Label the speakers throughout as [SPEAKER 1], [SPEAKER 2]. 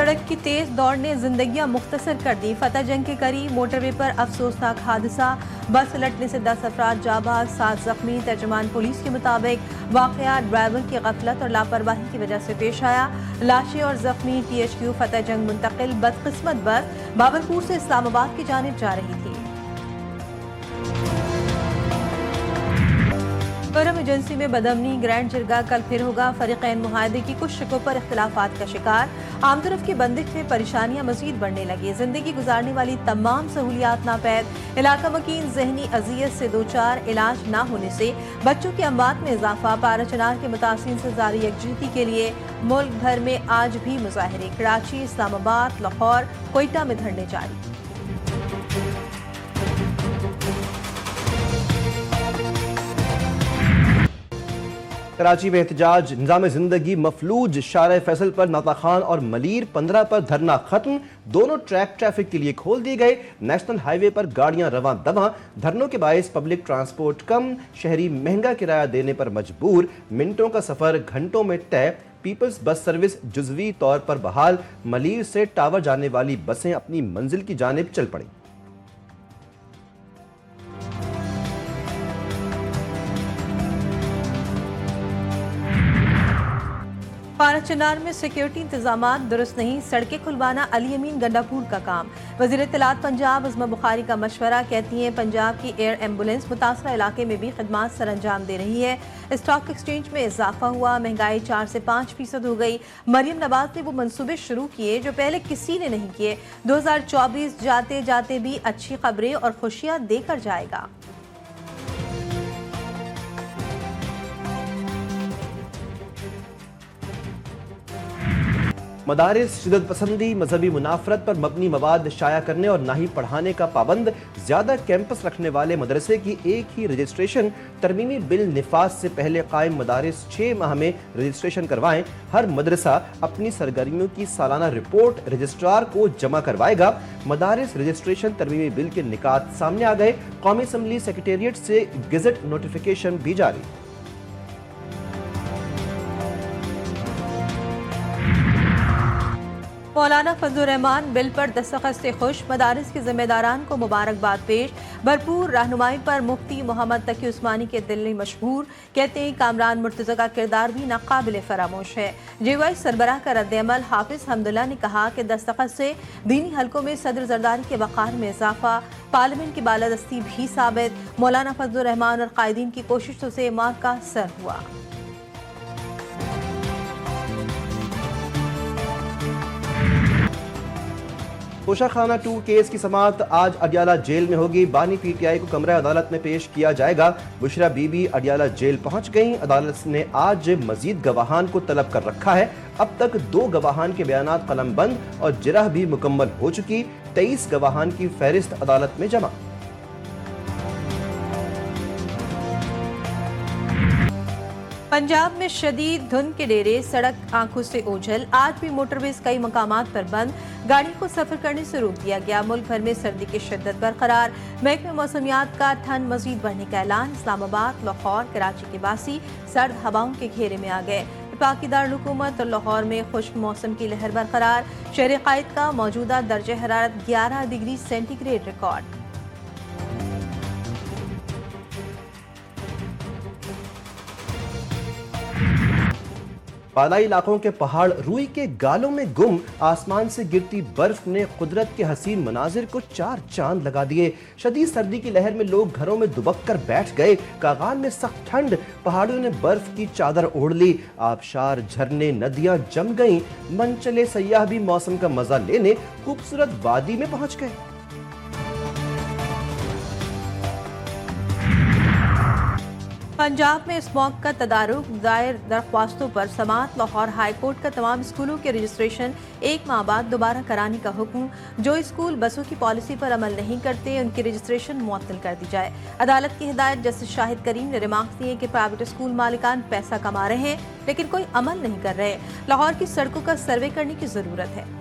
[SPEAKER 1] सड़क की तेज दौड़ ने जिंदगियां मुख्तसर कर दी। फतेह जंग के करीब मोटरवे पर अफसोसनाक हादसा, बस उलटने से 10 अफराद जाबाज, 7 जख्मी। तर्जुमान पुलिस के मुताबिक वाकया ड्राइवर की गफलत और लापरवाही की वजह से पेश आया। लाशें और जख्मी THQ फतेह जंग मुंतकिल। बदकिस्मत बस बाबरपुर से इस्लामाबाद की जानिब जा रही थी। फॉरम एजेंसी में बदअमनी, ग्रैंड जिरगा कल फिर होगा। फरीकैन मुआहदे की कुछ शिकों पर इख्तिलाफात का शिकार। आमतरफ की बंदिश में परेशानियां मजीद बढ़ने लगी। जिंदगी गुजारने वाली तमाम सहूलियात नापैद। इलाका मकीन जहनी अजियत से दो चार। इलाज न होने से बच्चों की अमवात में इजाफा। पारा चिनार के मुतासिरीन से जारी यकजहती के लिए मुल्क भर में आज भी मुजाहरे। कराची, इस्लामाबाद, लाहौर, कोयटा में धरने जारी।
[SPEAKER 2] कराची में एहतजाज, निज़ाम जिंदगी मफलूज। शारे फैसल पर नाता खान और मलीर 15 पर धरना खत्म। दोनों ट्रैक ट्रैफिक के लिए खोल दिए गए। नेशनल हाईवे पर गाड़ियां रवां दवां। धरनों के बायस पब्लिक ट्रांसपोर्ट कम, शहरी महंगा किराया देने पर मजबूर। मिनटों का सफर घंटों में तय। पीपल्स बस सर्विस जुजवी तौर पर बहाल। मलीर से टावर जाने वाली बसें अपनी मंजिल की जानिब चल पड़ी।
[SPEAKER 1] पारा चिनार में सिक्योरिटी इंतजामात दुरुस्त नहीं। सड़कें खुलवाना अली अमीन गंडापुर का काम। वज़ीर इत्तलात पंजाब अज़मा बुखारी का मशवरा। कहती हैं पंजाब की एयर एम्बुलेंस मुतासरा इलाके में भी खिदमात सर अंजाम दे रही है। स्टॉक एक्सचेंज में इजाफा हुआ। महंगाई 4 से 5% हो गई। मरियम नवाज ने वो मंसूबे शुरू किए जो पहले किसी ने नहीं किए। 2024 जाते जाते भी अच्छी खबरें और खुशियां देकर जाएगा।
[SPEAKER 2] मदारिस शिदत पसंदी, मजहबी मुनाफरत पर मबनी मवाद शाया करने और ना ही पढ़ाने का पाबंद। ज्यादा कैंपस रखने वाले मदरसे की एक ही रजिस्ट्रेशन। तरमीमी बिल निफाज से पहले कायम मदारिस 6 माह में रजिस्ट्रेशन करवाएं। हर मदरसा अपनी सरगर्मियों की सालाना रिपोर्ट रजिस्ट्रार को जमा करवाएगा। मदारिस रजिस्ट्रेशन तरमीमी बिल के निकात सामने आ गए। कौमी असम्बली सेक्रेटेरिएट से गेजेट नोटिफिकेशन भी जारी।
[SPEAKER 1] मौलाना फजलुर रहमान बिल पर दस्तखत से खुश। मदारिस के जिम्मेदारान को मुबारकबाद पेश। भरपूर रहनुमाई पर मुफ्ती मोहम्मद तकी उस्मानी के दिल मशहूर। कहते हैं कामरान मुर्तज़ा का किरदार भी नाकाबिल फरामोश है। JY सरबराह का रद्द-ए-अमल। हाफिज हमदुल्ला ने कहा कि दस्तखत से दीनी हलकों में सदर जरदारी के वक़ार में इजाफा। पार्लियामेंट की बालादस्ती भी साबित। मौलाना फजलुर रहमान और कायदीन की कोशिशों से मार्ग का सर हुआ।
[SPEAKER 2] तोशाखाना 2 केस की समाअत आज अडियाला जेल में होगी। बानी PTI को कमरा अदालत में पेश किया जाएगा। बुशरा बीबी अडियाला जेल पहुंच गईं। अदालत ने आज मजीद गवाहान को तलब कर रखा है। अब तक 2 गवाहान के बयानात कलमबंद और जिरह भी मुकम्मल हो चुकी। 23 गवाहान की फहरिस्त अदालत में जमा।
[SPEAKER 1] पंजाब में शदीद धुंध के डेरे, सड़क आंखों से ओझल। आज भी मोटरवेज कई मकामात पर बंद। गाड़ियों को सफर करने से रोक दिया गया। मुल्क भर में सर्दी की शिद्दत बरकरार। महकमे मौसमियात का ठंड मजीद बढ़ने का ऐलान। इस्लामाबाद, लाहौर, कराची के बासी सर्द हवाओं के घेरे में आ गए। वफाकी दारुल हुकूमत और लाहौर में खुश्क मौसम की लहर बरकरार। शहर कायद का मौजूदा दर्जे हरारत 11 डिग्री सेंटीग्रेड रिकॉर्ड।
[SPEAKER 2] बालाई इलाकों के पहाड़ रुई के गालों में गुम। आसमान से गिरती बर्फ ने कुदरत के हसीन मनाजिर को 4 चांद लगा दिए। शदीद सर्दी की लहर में लोग घरों में दुबक कर बैठ गए। कागान में सख्त ठंड। पहाड़ियों ने बर्फ की चादर ओढ़ ली। आबशार, झरने, नदियां जम गईं। मन चले सयाह भी मौसम का मजा लेने खूबसूरत वादी में पहुंच गए।
[SPEAKER 1] पंजाब में स्मॉग का तदारुक। दायर दरख्वास्तों पर समाअत। लाहौर हाई कोर्ट का तमाम स्कूलों के रजिस्ट्रेशन 1 माह बाद दोबारा कराने का हुक्म। जो स्कूल बसों की पॉलिसी पर अमल नहीं करते उनकी रजिस्ट्रेशन मुअत्तल कर दी जाए। अदालत की हिदायत। जस्टिस शाहिद करीम ने रिमार्क्स दिए कि प्राइवेट स्कूल मालिकान पैसा कमा रहे हैं लेकिन कोई अमल नहीं कर रहे। लाहौर की सड़कों का सर्वे करने की जरूरत है।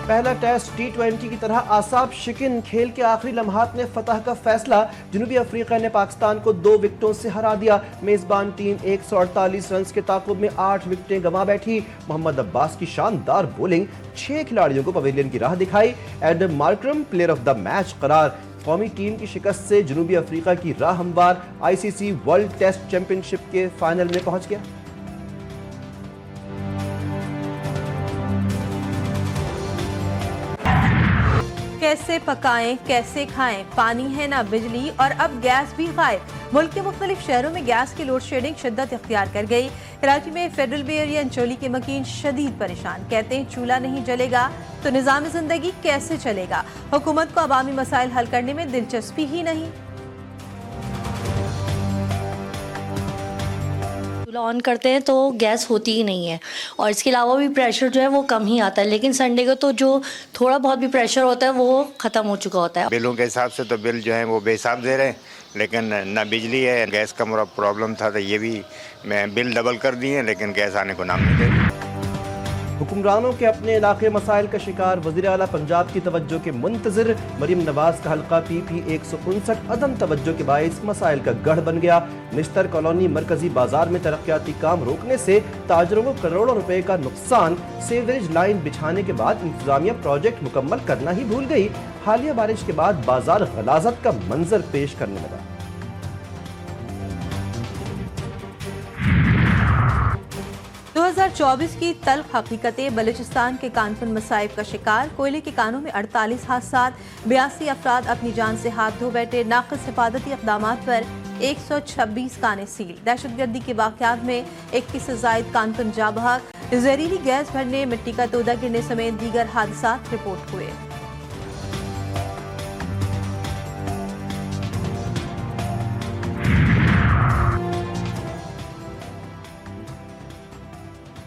[SPEAKER 2] पहला टेस्ट T20 की तरह आसाब शिकिन खेल के आखिरी लम्हात में फतह का फैसला। जनूबी अफ्रीका ने पाकिस्तान को 2 विकेटों से हरा दिया। मेजबान टीम 148 रन के ताकुब में 8 विकेटें गंवा बैठी। मोहम्मद अब्बास की शानदार बॉलिंग 6 खिलाड़ियों को पवेलियन की राह दिखाई। Adam Markram player of the match करार। कौमी टीम की शिकस्त से जनूबी अफ्रीका की राह हमवार। ICC वर्ल्ड टेस्ट चैंपियनशिप के फाइनल में पहुंच गया।
[SPEAKER 1] कैसे पकाएं, कैसे खाएं, पानी है ना बिजली और अब गैस भी गायब। मुल्क के मुख्तलिफ शहरों में गैस की लोड शेडिंग शिद्दत इख्तियार कर गई। कराची में फेडरल बे एरिया अंचोली के मकीन शदीद परेशान, कहते हैं चूल्हा नहीं जलेगा तो निज़ाम जिंदगी कैसे चलेगा। हुकूमत को अवामी मसाइल हल करने में दिलचस्पी ही नहीं।
[SPEAKER 3] चूल्हा ऑन करते हैं तो गैस होती ही नहीं है और इसके अलावा भी प्रेशर जो है वो कम ही आता है, लेकिन संडे को तो जो थोड़ा बहुत भी प्रेशर होता है वो ख़त्म हो चुका होता है।
[SPEAKER 4] बिलों के हिसाब से तो बिल जो है वो बेहिसाब दे रहे हैं, लेकिन ना बिजली है। गैस का प्रॉब्लम था तो ये भी बिल डबल कर दिए, लेकिन गैस आने को नाम नहीं दे रही।
[SPEAKER 2] हुक्मरानों के अपने इलाके मसाइल का शिकार। वज़ीर आला पंजाब की तवज्जो के मुंतज़िर। मरीम नवाज का हल्का PP 159 अदम तवज्जो के बाइस मसाइल का गढ़ बन गया। निश्तर कॉलोनी मरकजी बाजार में तरक्याती काम रोकने से ताजरों को करोड़ों रुपए का नुकसान। सीवरेज लाइन बिछाने के बाद इंतजामिया प्रोजेक्ट मुकम्मल करना ही भूल गई। हालिया बारिश के बाद बाजार गलाजत का मंजर पेश करने लगा।
[SPEAKER 1] 2024 की तल्ख हकीकतें। बलूचिस्तान के कानपुर मसाइब का शिकार। कोयले के कानों में 48 हादसात, 82 अफराद अपनी जान से हाथ धो बैठे। नाक़िस हिफाजती इक़दामात पर 126 कानें सील। दहशतगर्दी के वाक़यात में 21 से ज़ायद कानपुर जा बहक। जहरीली गैस भरने, मिट्टी का तोदा गिरने समेत दीगर हादसात रिपोर्ट हुए।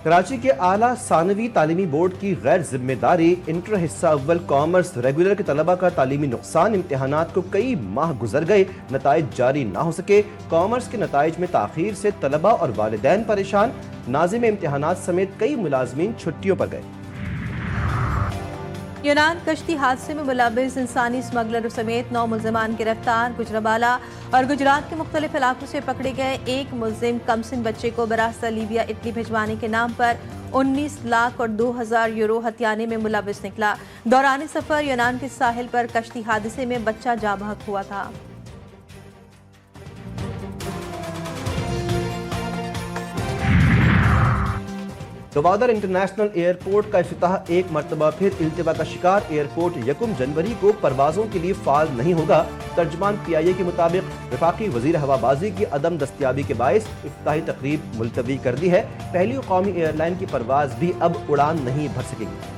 [SPEAKER 2] कराची के आला सानवी तालीमी बोर्ड की गैर जिम्मेदारी। इंटर हिस्सा अव्वल कॉमर्स रेगुलर के तलबा का तालीमी नुकसान। इम्तिहानात को कई माह गुजर गए, नताइज जारी ना हो सके। कॉमर्स के नताइज में ताखीर से तलबा और वालिदैन परेशान। नाज़िम इम्तिहानात समेत कई मुलाजमीन छुट्टियों पर गए।
[SPEAKER 1] यूनान कश्ती हादसे में मुलविस इंसानी स्मगलरों समेत 9 मुलजमान गिरफ्तार। गुजरावाला और गुजरात के मुख्तलिफ इलाकों से पकड़े गए एक मुलजिम कमसिन बच्चे को बरास्ता लीबिया इटली भिजवाने के नाम पर 19 लाख और 2000 यूरो हथियाने में मुलविस निकला। दौरान सफर यूनान के साहिल पर कश्ती हादसे में बच्चा जा बहक हुआ था।
[SPEAKER 2] गवादर इंटरनेशनल एयरपोर्ट का इफ्तिताह एक मरतबा फिर इल्तिवा का शिकार। एयरपोर्ट 1 जनवरी को परवाजों के लिए फाल नहीं होगा। तर्जमान PIA के मुताबिक वफाकी वजीर हवाबाजी की अदम दस्तियाबी के बायस इफ्तिताही तकरीब मुलतवी कर दी है। पहली कौमी एयरलाइन की परवाज भी अब उड़ान नहीं भर सकेगी।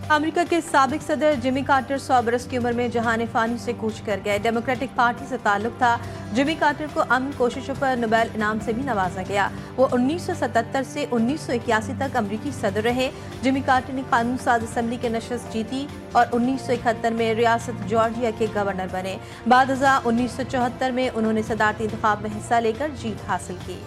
[SPEAKER 1] अमेरिका के साबिक सदर जिमी कार्टर 100 बरस की उम्र में जहान फानी से कूच कर गए। डेमोक्रेटिक पार्टी से ताल्लुक था। जिमी कार्टर को अमन कोशिशों पर नोबेल इनाम से भी नवाजा गया। वो 1977 से 1981 तक अमेरिकी सदर रहे। जिमी कार्टर ने कानून साज असम्बली के नशस्त जीती और 1971 में रियासत जॉर्जिया के गवर्नर बने। बाद 1974 में उन्होंने सदारती इंतखाब में हिस्सा लेकर जीत हासिल की।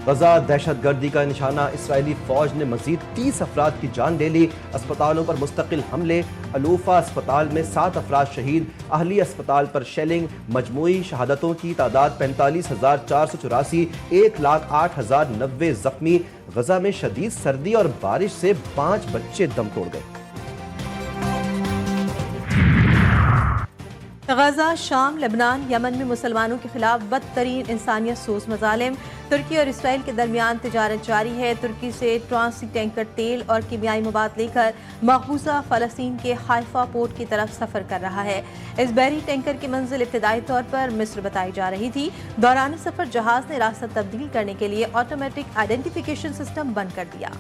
[SPEAKER 2] गजा दहशतगर्दी का निशाना। इसराइली फौज ने मजीद 30 अफराद की जान ले ली। अस्पतालों पर मुस्तकिल हमले। अलूफा अस्पताल में 7 अफराद शहीद। अहली अस्पताल पर शेलिंग। मजमूई शहादतों की तादाद 45,484। 1,08,090 जख्मी। गजा में शदीद सर्दी और बारिश से 5 बच्चे दम तोड़ गए।
[SPEAKER 1] गजा, शाम, लेबनान, यमन में मुसलमानों के खिलाफ बदतरीन इंसानियत सोज मजालिम। तुर्की और इसराइल के दरमियान तिजारत जारी है। तुर्की से ट्रांसिट टैंकर तेल और कीमियाई मवाद लेकर मकबूजा फ़लस्तीन के हाइफा पोर्ट की तरफ सफ़र कर रहा है। इस बहरी टैंकर की मंजिल इब्तदाई तौर पर मिस्र बताई जा रही थी। दौरान सफ़र जहाज़ ने रास्ता तब्दील करने के लिए ऑटोमेटिक आइडेंटिफिकेशन सिस्टम बंद कर दिया।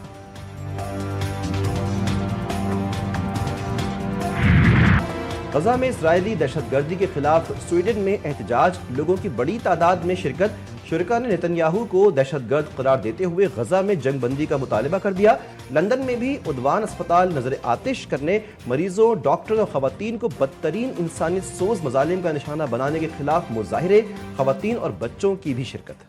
[SPEAKER 2] गजा में इजरायली दहशतगर्दी के खिलाफ स्वीडन में एहतजाज, लोगों की बड़ी तादाद में शिरकत। शुरका ने नेतन्याहू को दहशतगर्द करार देते हुए गजा में जंगबंदी का मुतालबा कर दिया। लंदन में भी उद्वान अस्पताल नजर आतिश करने, मरीजों, डॉक्टरों और खवातीन को बदतरीन इंसानियत सोज मजालिम का निशाना बनाने के खिलाफ मुजाहिरे, खवातीन और बच्चों की भी शिरकत।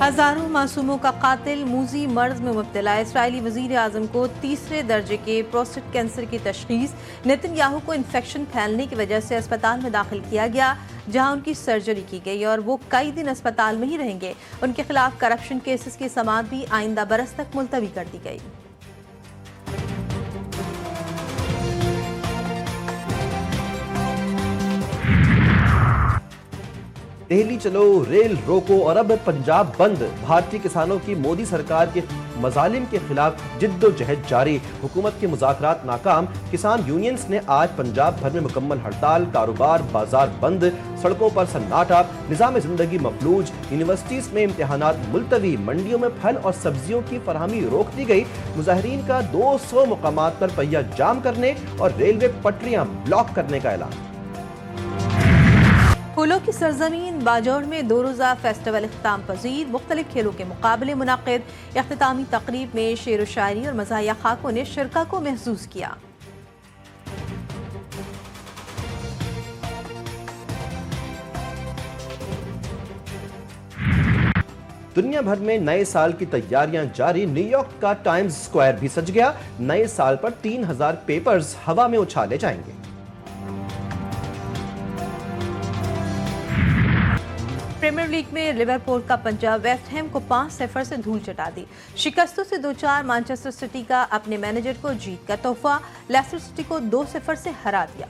[SPEAKER 1] हजारों मासूमों का कातिल मूजी मर्ज में मुब्तला इसराइली वजीर आजम को तीसरे दर्जे के प्रोस्टेट कैंसर की तशखीस। नेतन्याहू को इन्फेक्शन फैलने की वजह से अस्पताल में दाखिल किया गया, जहां उनकी सर्जरी की गई और वो कई दिन अस्पताल में ही रहेंगे। उनके खिलाफ करप्शन केसेस की समाअत भी आइंदा बरस तक मुलतवी कर दी गई।
[SPEAKER 2] दिल्ली चलो, रेल रोको और अब पंजाब बंद। भारतीय किसानों की मोदी सरकार के मजालिम के खिलाफ जिद्दोजहद जारी। हुकूमत के मुज़ाकरात नाकाम। किसान यूनियंस ने आज पंजाब भर में मुकम्मल हड़ताल, कारोबार बाजार बंद, सड़कों पर सन्नाटा, निज़ाम जिंदगी मफलूज, यूनिवर्सिटीज में इम्तिहानात मुलतवी, मंडियों में फल और सब्जियों की फरहमी रोक दी गई। मुजाहिरीन का 200 मुकामात पर पहिया जाम करने और रेलवे पटरियां ब्लॉक करने का ऐलान।
[SPEAKER 1] फूलों की सरजमीन बाजौर में 2 रोज़ा फेस्टिवल इख्तिताम पजीर। मुख्तलिफ खेलों के मुकाबले मुनाकिद। इख्तितामी तकरीब में शेर व शायरी और मज़ाहिया खाकों ने शिरका को महसूस किया।
[SPEAKER 2] दुनिया भर में नए साल की तैयारियां जारी। न्यूयॉर्क का टाइम्स स्क्वायर भी सज गया। नए साल पर 3000 पेपर्स हवा में उछाले जाएंगे।
[SPEAKER 1] प्रीमियर लीग में लिवरपूल का पंजाब वेस्ट हैम को 5-0 से धूल चटा दी। शिकस्तों से 2-4 मैनचेस्टर सिटी का अपने मैनेजर को जीत का तोहफा। लेस्टर सिटी को 2-0 से हरा दिया।